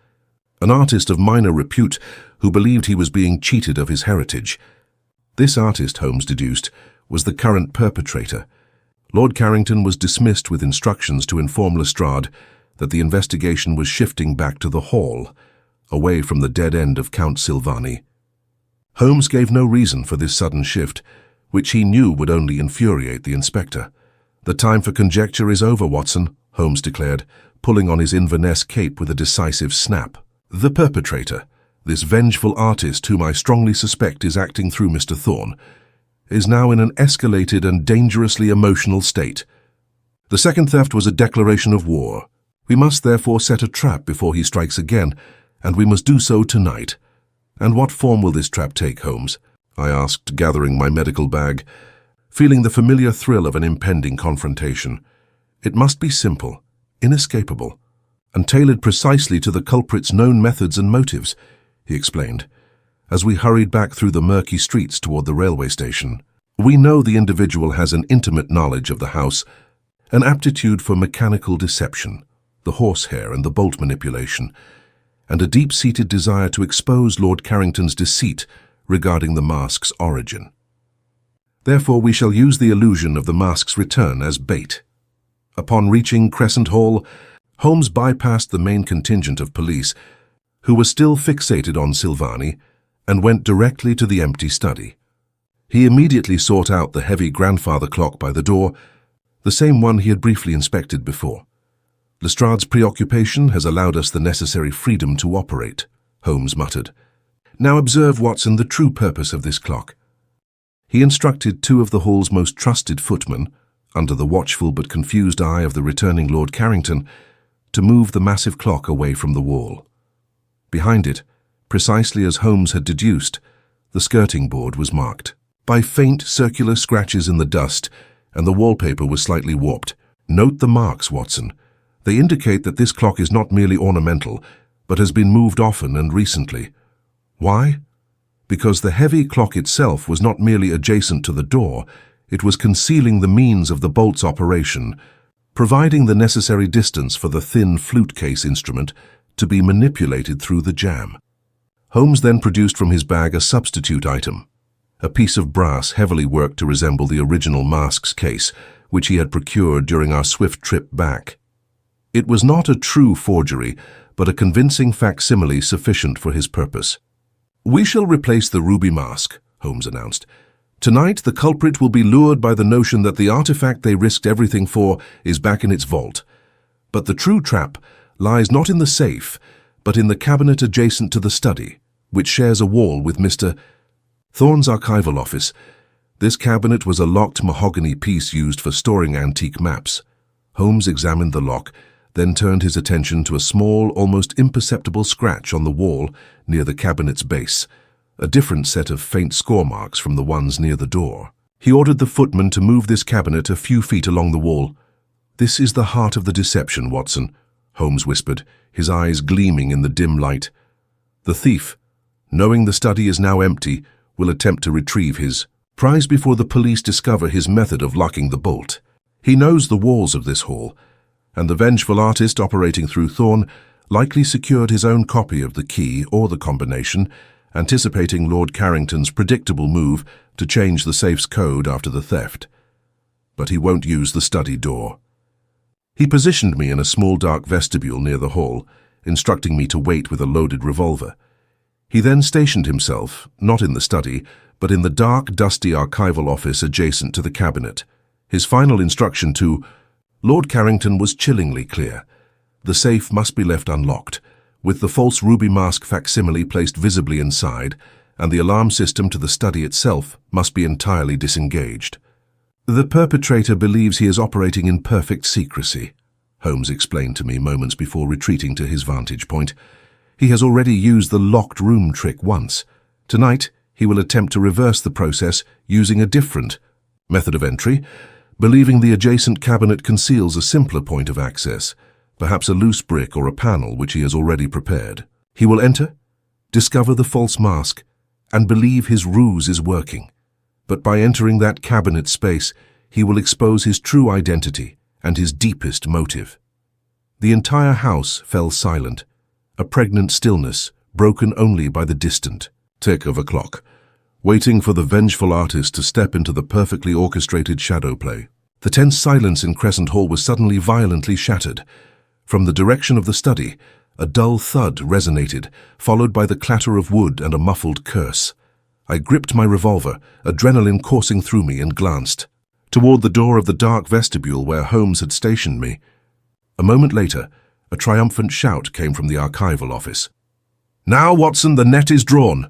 an artist of minor repute who believed he was being cheated of his heritage. This artist, Holmes deduced, was the current perpetrator. Lord Carrington was dismissed with instructions to inform Lestrade that the investigation was shifting back to the Hall, away from the dead end of Count Silvani. Holmes gave no reason for this sudden shift, which he knew would only infuriate the inspector. "The time for conjecture is over, Watson," Holmes declared, pulling on his Inverness cape with a decisive snap. "The perpetrator, this vengeful artist whom I strongly suspect is acting through Mr. Thorne, is now in an escalated and dangerously emotional state. The second theft was a declaration of war. We must therefore set a trap before he strikes again, and we must do so tonight." "And what form will this trap take, Holmes?" I asked, gathering my medical bag, feeling the familiar thrill of an impending confrontation. "It must be simple, inescapable, and tailored precisely to the culprit's known methods and motives," he explained, as we hurried back through the murky streets toward the railway station. "We know the individual has an intimate knowledge of the house, an aptitude for mechanical deception, the horsehair and the bolt manipulation, and a deep-seated desire to expose Lord Carrington's deceit regarding the mask's origin. Therefore, we shall use the illusion of the mask's return as bait." Upon reaching Crescent Hall, Holmes bypassed the main contingent of police, who were still fixated on Silvani, and went directly to the empty study. He immediately sought out the heavy grandfather clock by the door, the same one he had briefly inspected before. "Lestrade's preoccupation has allowed us the necessary freedom to operate," Holmes muttered. "Now observe, Watson, the true purpose of this clock." He instructed two of the hall's most trusted footmen, under the watchful but confused eye of the returning Lord Carrington, to move the massive clock away from the wall. Behind it, precisely as Holmes had deduced, the skirting board was marked by faint circular scratches in the dust, and the wallpaper was slightly warped. "Note the marks, Watson. They indicate that this clock is not merely ornamental, but has been moved often and recently. Why? Because the heavy clock itself was not merely adjacent to the door, it was concealing the means of the bolt's operation, providing the necessary distance for the thin flute case instrument to be manipulated through the jamb." Holmes then produced from his bag a substitute item, a piece of brass heavily worked to resemble the original mask's case, which he had procured during our swift trip back. It was not a true forgery, but a convincing facsimile sufficient for his purpose. "We shall replace the ruby mask," Holmes announced. "Tonight, the culprit will be lured by the notion that the artifact they risked everything for is back in its vault. But the true trap lies not in the safe, but in the cabinet adjacent to the study, which shares a wall with Mr. Thorne's archival office. This cabinet was a locked mahogany piece used for storing antique maps." Holmes examined the lock, then turned his attention to a small, almost imperceptible scratch on the wall near the cabinet's base, a different set of faint score marks from the ones near the door. He ordered the footman to move this cabinet a few feet along the wall. "This is the heart of the deception, Watson," Holmes whispered, his eyes gleaming in the dim light. "The thief, knowing the study is now empty, will attempt to retrieve his prize before the police discover his method of locking the bolt. He knows the walls of this hall, and the vengeful artist operating through Thorne likely secured his own copy of the key or the combination, anticipating Lord Carrington's predictable move to change the safe's code after the theft. But he won't use the study door." He positioned me in a small dark vestibule near the hall, instructing me to wait with a loaded revolver. He then stationed himself, not in the study, but in the dark, dusty archival office adjacent to the cabinet. His final instruction to Lord Carrington was chillingly clear. The safe must be left unlocked, with the false ruby mask facsimile placed visibly inside, and the alarm system to the study itself must be entirely disengaged. The perpetrator believes he is operating in perfect secrecy, Holmes explained to me moments before retreating to his vantage point. He has already used the locked room trick once. Tonight, he will attempt to reverse the process using a different method of entry, believing the adjacent cabinet conceals a simpler point of access, perhaps a loose brick or a panel which he has already prepared. He will enter, discover the false mask, and believe his ruse is working. But by entering that cabinet space, he will expose his true identity and his deepest motive. The entire house fell silent, a pregnant stillness broken only by the distant tick of a clock, waiting for the vengeful artist to step into the perfectly orchestrated shadow play. The tense silence in Crescent Hall was suddenly violently shattered. From the direction of the study, a dull thud resonated, followed by the clatter of wood and a muffled curse. I gripped my revolver, adrenaline coursing through me, and glanced toward the door of the dark vestibule where Holmes had stationed me. A moment later, a triumphant shout came from the archival office. "Now, Watson, the net is drawn!"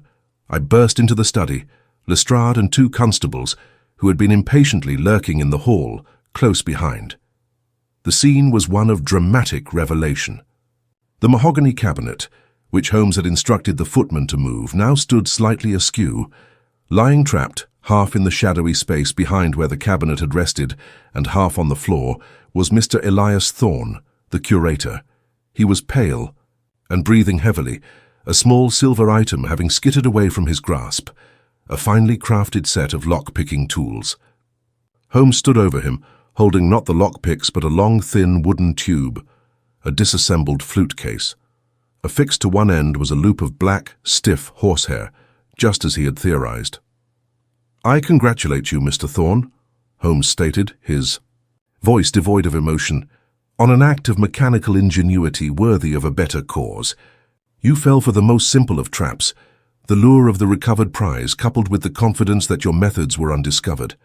I burst into the study, Lestrade and two constables, who had been impatiently lurking in the hall, close behind. The scene was one of dramatic revelation. The mahogany cabinet, which Holmes had instructed the footman to move, now stood slightly askew. Lying trapped, half in the shadowy space behind where the cabinet had rested and half on the floor, was Mr. Elias Thorne, the curator. He was pale and breathing heavily, a small silver item having skittered away from his grasp, a finely crafted set of lock-picking tools. Holmes stood over him, holding not the lock-picks but a long, thin wooden tube, a disassembled flute case. Affixed to one end was a loop of black, stiff horsehair, just as he had theorized. "I congratulate you, Mr. Thorne," Holmes stated, his voice devoid of emotion, "on an act of mechanical ingenuity worthy of a better cause. You fell for the most simple of traps, the lure of the recovered prize coupled with the confidence that your methods were undiscovered."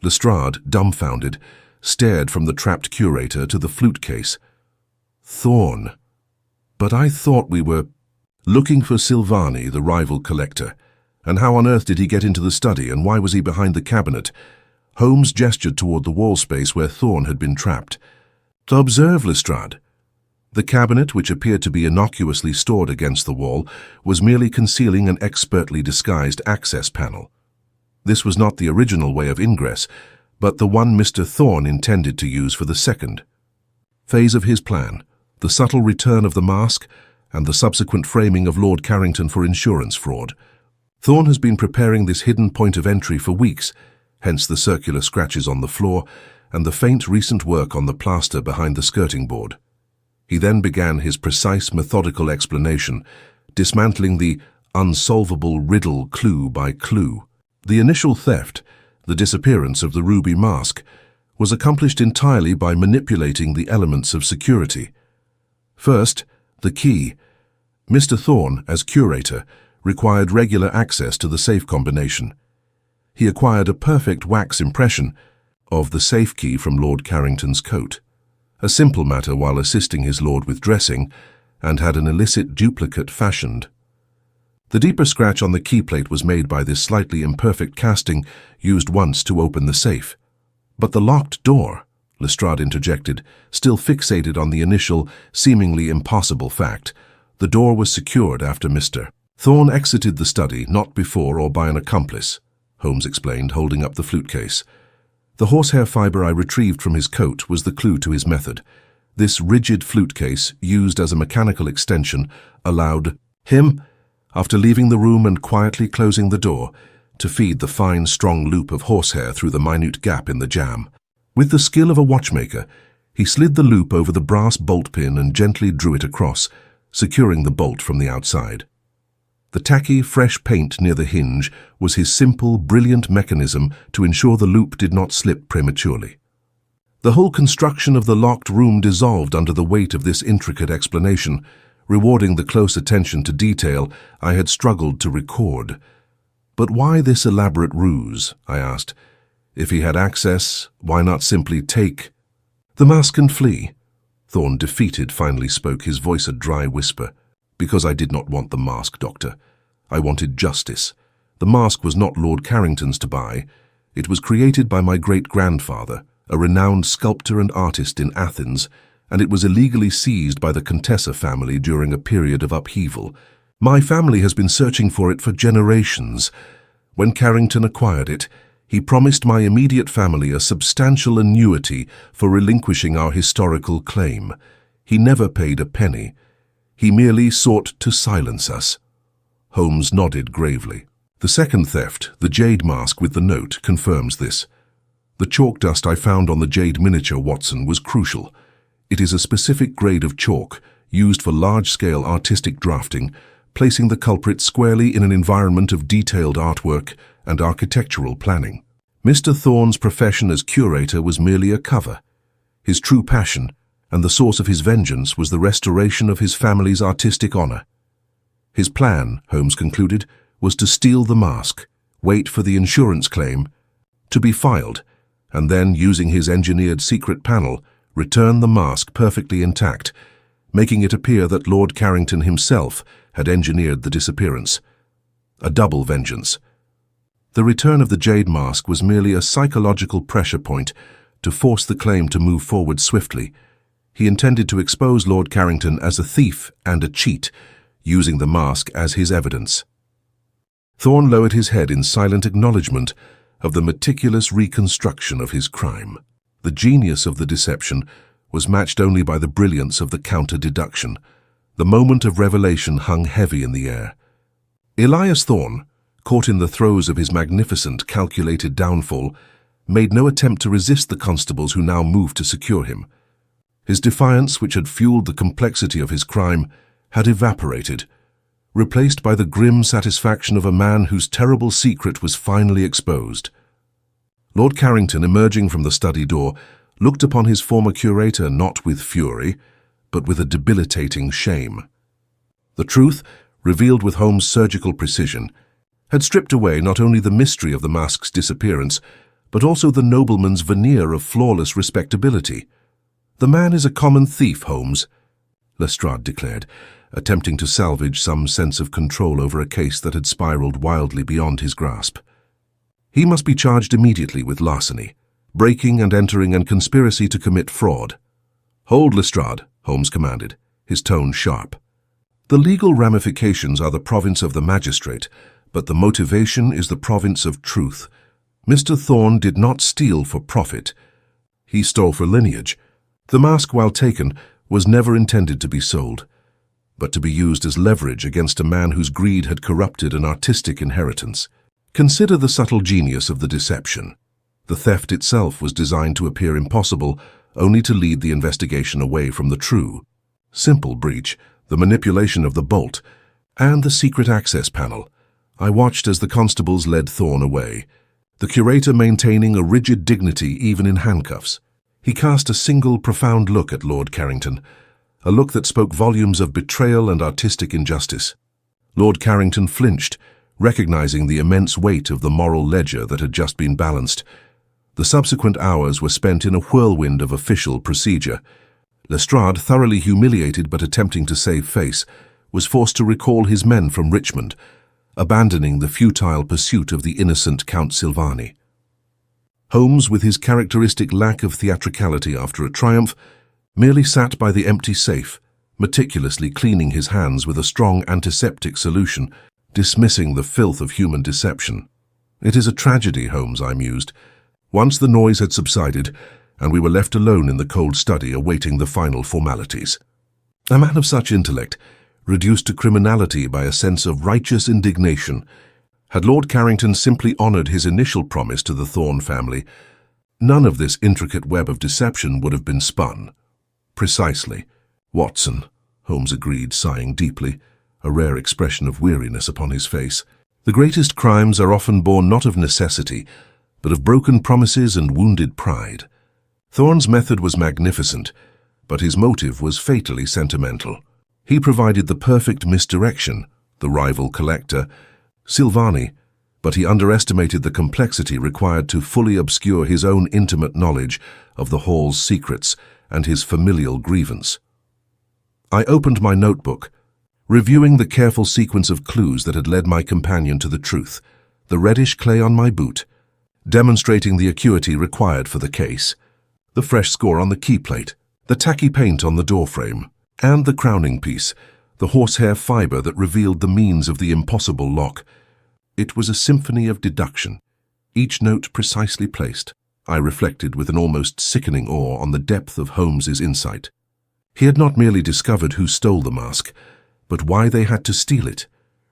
Lestrade, dumbfounded, stared from the trapped curator to the flute case. "Thorne, but I thought we were looking for Silvani, the rival collector. And how on earth did he get into the study, and why was he behind the cabinet?" Holmes gestured toward the wall space where Thorne had been trapped. "Observe, Lestrade. The cabinet, which appeared to be innocuously stored against the wall, was merely concealing an expertly disguised access panel. This was not the original way of ingress, but the one Mr. Thorne intended to use for the second phase of his plan, the subtle return of the mask and the subsequent framing of Lord Carrington for insurance fraud. Thorne has been preparing this hidden point of entry for weeks, hence the circular scratches on the floor and the faint recent work on the plaster behind the skirting board. He then began his precise, methodical explanation, dismantling the unsolvable riddle clue by clue. The initial theft, the disappearance of the ruby mask, was accomplished entirely by manipulating the elements of security. First, the key. Mr. Thorne, as curator, required regular access to the safe combination. He acquired a perfect wax impression of the safe key from Lord Carrington's coat, a simple matter while assisting his lord with dressing, and had an illicit duplicate fashioned. The deeper scratch on the key plate was made by this slightly imperfect casting used once to open the safe. "But the locked door," Lestrade interjected, still fixated on the initial, seemingly impossible fact. "The door was secured after Mr. Thorne exited the study, not before or by an accomplice," Holmes explained, holding up the flute case. "The horsehair fiber I retrieved from his coat was the clue to his method. This rigid flute case, used as a mechanical extension, allowed him, after leaving the room and quietly closing the door, to feed the fine, strong loop of horsehair through the minute gap in the jamb. With the skill of a watchmaker, he slid the loop over the brass bolt pin and gently drew it across, securing the bolt from the outside. The tacky, fresh paint near the hinge was his simple, brilliant mechanism to ensure the loop did not slip prematurely. The whole construction of the locked room dissolved under the weight of this intricate explanation, rewarding the close attention to detail I had struggled to record. But why this elaborate ruse? I asked. If he had access, why not simply take the mask and flee? Thorne, defeated, finally spoke, his voice a dry whisper. Because I did not want the mask, Doctor. I wanted justice. The mask was not Lord Carrington's to buy. It was created by my great-grandfather, a renowned sculptor and artist in Athens, and it was illegally seized by the Contessa family during a period of upheaval. My family has been searching for it for generations. When Carrington acquired it, he promised my immediate family a substantial annuity for relinquishing our historical claim. He never paid a penny. He merely sought to silence us. Holmes nodded gravely. The second theft, the jade mask with the note, confirms this. The chalk dust I found on the jade miniature, Watson, was crucial. It is a specific grade of chalk used for large-scale artistic drafting, placing the culprit squarely in an environment of detailed artwork and architectural planning. Mr. Thorne's profession as curator was merely a cover. His true passion and the source of his vengeance was the restoration of his family's artistic honor. His plan, Holmes concluded, was to steal the mask, wait for the insurance claim to be filed, and then, using his engineered secret panel, return the mask perfectly intact, making it appear that Lord Carrington himself had engineered the disappearance. A double vengeance. The return of the jade mask was merely a psychological pressure point to force the claim to move forward swiftly. He intended to expose Lord Carrington as a thief and a cheat, using the mask as his evidence. Thorne lowered his head in silent acknowledgement of the meticulous reconstruction of his crime. The genius of the deception was matched only by the brilliance of the counter-deduction. The moment of revelation hung heavy in the air. Elias Thorne, caught in the throes of his magnificent, calculated downfall, made no attempt to resist the constables who now moved to secure him. His defiance, which had fueled the complexity of his crime, had evaporated, replaced by the grim satisfaction of a man whose terrible secret was finally exposed. Lord Carrington, emerging from the study door, looked upon his former curator not with fury, but with a debilitating shame. The truth, revealed with Holmes' surgical precision, had stripped away not only the mystery of the mask's disappearance, but also the nobleman's veneer of flawless respectability. "The man is a common thief, Holmes," Lestrade declared, attempting to salvage some sense of control over a case that had spiraled wildly beyond his grasp. "He must be charged immediately with larceny, breaking and entering, and conspiracy to commit fraud." "Hold, Lestrade," Holmes commanded, his tone sharp. "The legal ramifications are the province of the magistrate, but the motivation is the province of truth. Mr. Thorne did not steal for profit. He stole for lineage. The mask, while taken, was never intended to be sold, but to be used as leverage against a man whose greed had corrupted an artistic inheritance. Consider the subtle genius of the deception. The theft itself was designed to appear impossible, only to lead the investigation away from the true. Simple breach, the manipulation of the bolt, and the secret access panel. I watched as the constables led Thorne away, the curator maintaining a rigid dignity even in handcuffs. He cast a single profound look at Lord Carrington, a look that spoke volumes of betrayal and artistic injustice. Lord Carrington flinched, recognizing the immense weight of the moral ledger that had just been balanced. The subsequent hours were spent in a whirlwind of official procedure. Lestrade, thoroughly humiliated but attempting to save face, was forced to recall his men from Richmond, abandoning the futile pursuit of the innocent Count Silvani. Holmes, with his characteristic lack of theatricality after a triumph, merely sat by the empty safe, meticulously cleaning his hands with a strong antiseptic solution, dismissing the filth of human deception. "It is a tragedy, Holmes," I mused. Once the noise had subsided, and we were left alone in the cold study awaiting the final formalities. A man of such intellect, reduced to criminality by a sense of righteous indignation, had Lord Carrington simply honored his initial promise to the Thorne family, none of this intricate web of deception would have been spun. "Precisely, Watson," Holmes agreed, sighing deeply, a rare expression of weariness upon his face. "The greatest crimes are often born not of necessity, but of broken promises and wounded pride. Thorne's method was magnificent, but his motive was fatally sentimental. He provided the perfect misdirection, the rival collector, Silvani, but he underestimated the complexity required to fully obscure his own intimate knowledge of the hall's secrets and his familial grievance. I opened my notebook, reviewing the careful sequence of clues that had led my companion to the truth, the reddish clay on my boot, demonstrating the acuity required for the case, the fresh score on the key plate, the tacky paint on the doorframe, and the crowning piece, the horsehair fibre that revealed the means of the impossible lock. It was a symphony of deduction, each note precisely placed. I reflected with an almost sickening awe on the depth of Holmes's insight. He had not merely discovered who stole the mask, but why they had to steal it,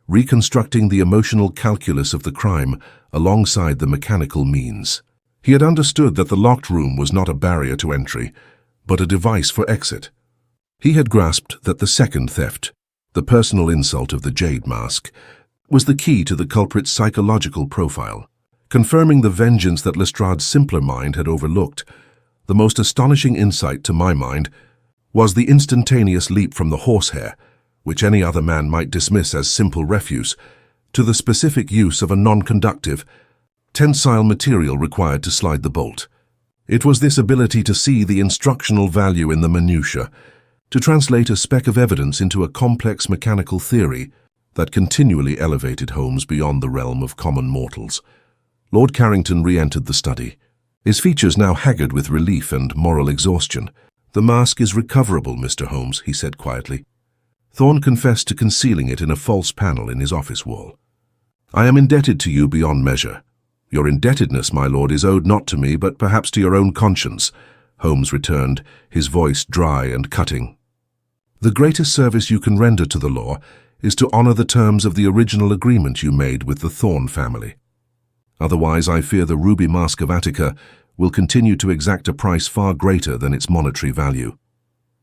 reconstructing the emotional calculus of the crime alongside the mechanical means. He had understood that the locked room was not a barrier to entry, but a device for exit. He had grasped that the second theft, the personal insult of the jade mask, was the key to the culprit's psychological profile, confirming the vengeance that Lestrade's simpler mind had overlooked. The most astonishing insight, to my mind, was the instantaneous leap from the horsehair, which any other man might dismiss as simple refuse, to the specific use of a non-conductive, tensile material required to slide the bolt. It was this ability to see the instructional value in the minutiae, to translate a speck of evidence into a complex mechanical theory that continually elevated Holmes beyond the realm of common mortals. Lord Carrington re-entered the study, his features now haggard with relief and moral exhaustion. "The mask is recoverable, Mr. Holmes," he said quietly. Thorne confessed to concealing it in a false panel in his office wall. "I am indebted to you beyond measure. Your indebtedness, my lord, is owed not to me, but perhaps to your own conscience," Holmes returned, his voice dry and cutting. "The greatest service you can render to the law is to honor the terms of the original agreement you made with the Thorne family. Otherwise, I fear the ruby mask of Attica will continue to exact a price far greater than its monetary value."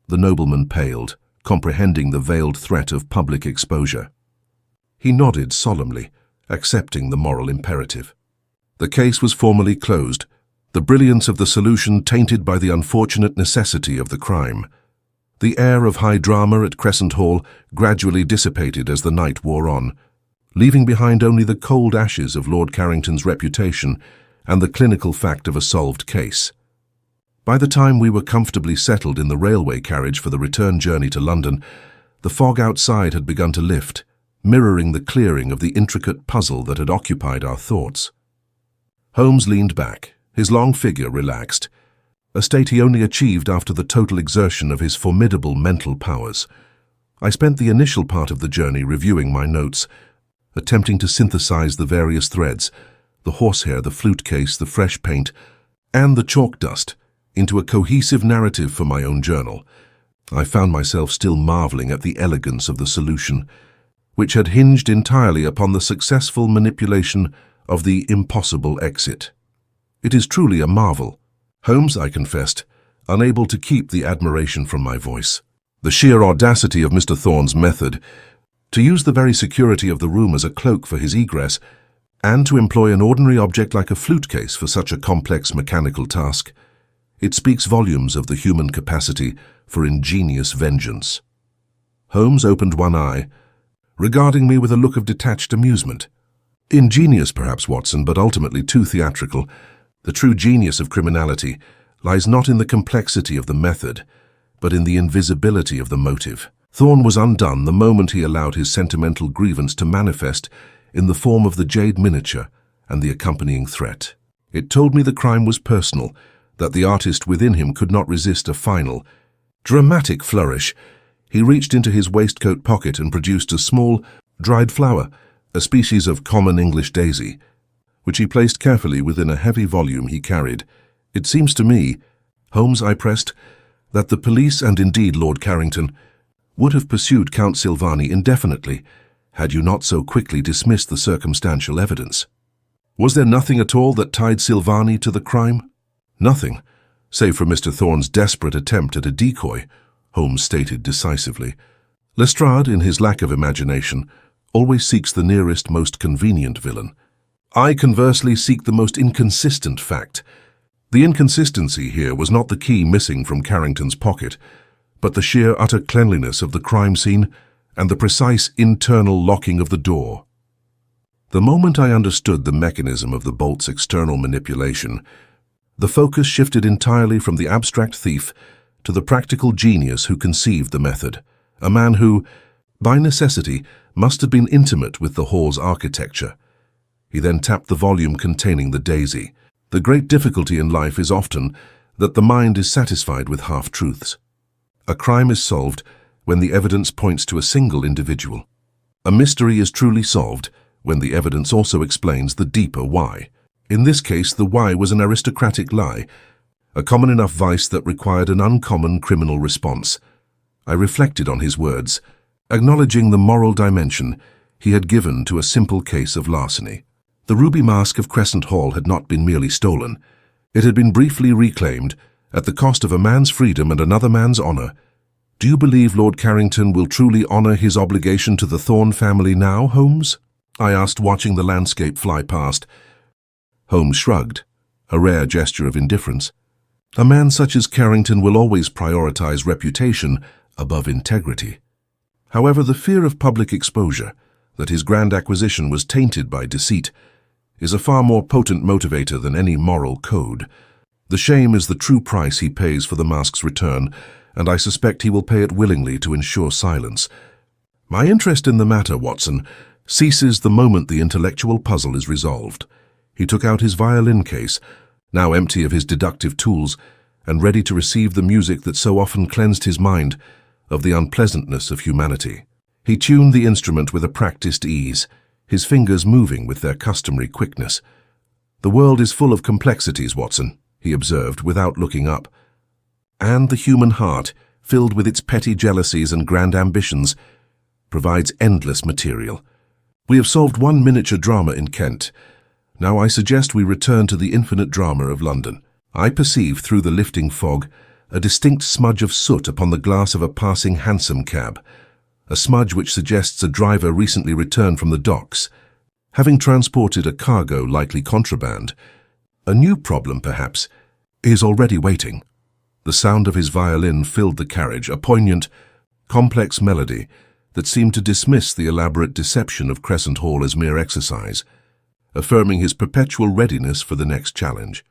The nobleman paled, comprehending the veiled threat of public exposure. He nodded solemnly, accepting the moral imperative. The case was formally closed, the brilliance of the solution tainted by the unfortunate necessity of the crime. The air of high drama at Crescent Hall gradually dissipated as the night wore on, leaving behind only the cold ashes of Lord Carrington's reputation and the clinical fact of a solved case. By the time we were comfortably settled in the railway carriage for the return journey to London, the fog outside had begun to lift, mirroring the clearing of the intricate puzzle that had occupied our thoughts. Holmes leaned back, his long figure relaxed, a state he only achieved after the total exertion of his formidable mental powers. I spent the initial part of the journey reviewing my notes, attempting to synthesize the various threads, the horsehair, the flute case, the fresh paint, and the chalk dust, into a cohesive narrative for my own journal. I found myself still marveling at the elegance of the solution, which had hinged entirely upon the successful manipulation of the impossible exit. "It is truly a marvel," Holmes, I confessed, unable to keep the admiration from my voice. The sheer audacity of Mr. Thorne's method, to use the very security of the room as a cloak for his egress, and to employ an ordinary object like a flute case for such a complex mechanical task. It speaks volumes of the human capacity for ingenious vengeance. Holmes opened one eye, regarding me with a look of detached amusement. "Ingenious, perhaps, Watson, but ultimately too theatrical. The true genius of criminality lies not in the complexity of the method, but in the invisibility of the motive." Thorne was undone the moment he allowed his sentimental grievance to manifest in the form of the jade miniature and the accompanying threat. It told me the crime was personal, that the artist within him could not resist a final, dramatic flourish. He reached into his waistcoat pocket and produced a small, dried flower, a species of common English daisy, which he placed carefully within a heavy volume he carried. "It seems to me, Holmes," I pressed, "that the police and indeed Lord Carrington would have pursued Count Silvani indefinitely had you not so quickly dismissed the circumstantial evidence. Was there nothing at all that tied Silvani to the crime?" "Nothing, save for Mr. Thorne's desperate attempt at a decoy," Holmes stated decisively. "Lestrade, in his lack of imagination, always seeks the nearest, most convenient villain. I, conversely, seek the most inconsistent fact. The inconsistency here was not the key missing from Carrington's pocket, but the sheer utter cleanliness of the crime scene and the precise internal locking of the door." The moment I understood the mechanism of the bolt's external manipulation, the focus shifted entirely from the abstract thief to the practical genius who conceived the method, a man who, by necessity, must have been intimate with the hall's architecture. He then tapped the volume containing the daisy. The great difficulty in life is often that the mind is satisfied with half-truths. A crime is solved when the evidence points to a single individual. A mystery is truly solved when the evidence also explains the deeper why. In this case, the why was an aristocratic lie, a common enough vice that required an uncommon criminal response. I reflected on his words, acknowledging the moral dimension he had given to a simple case of larceny. The ruby mask of Crescent Hall had not been merely stolen. It had been briefly reclaimed at the cost of a man's freedom and another man's honor. Do you believe Lord Carrington will truly honor his obligation to the Thorne family now, Holmes? I asked, watching the landscape fly past. Holmes shrugged, a rare gesture of indifference. A man such as Carrington will always prioritize reputation above integrity. However, the fear of public exposure, that his grand acquisition was tainted by deceit, is a far more potent motivator than any moral code. The shame is the true price he pays for the mask's return, and I suspect he will pay it willingly to ensure silence. My interest in the matter, Watson, ceases the moment the intellectual puzzle is resolved. He took out his violin case, now empty of his deductive tools, and ready to receive the music that so often cleansed his mind of the unpleasantness of humanity. He tuned the instrument with a practiced ease, his fingers moving with their customary quickness. "The world is full of complexities, Watson," he observed without looking up. "And the human heart, filled with its petty jealousies and grand ambitions, provides endless material. We have solved one miniature drama in Kent. Now I suggest we return to the infinite drama of London." I perceived through the lifting fog a distinct smudge of soot upon the glass of a passing hansom cab, a smudge which suggests a driver recently returned from the docks, having transported a cargo likely contraband. A new problem, perhaps, is already waiting. The sound of his violin filled the carriage, a poignant, complex melody that seemed to dismiss the elaborate deception of Crescent Hall as mere exercise, affirming his perpetual readiness for the next challenge.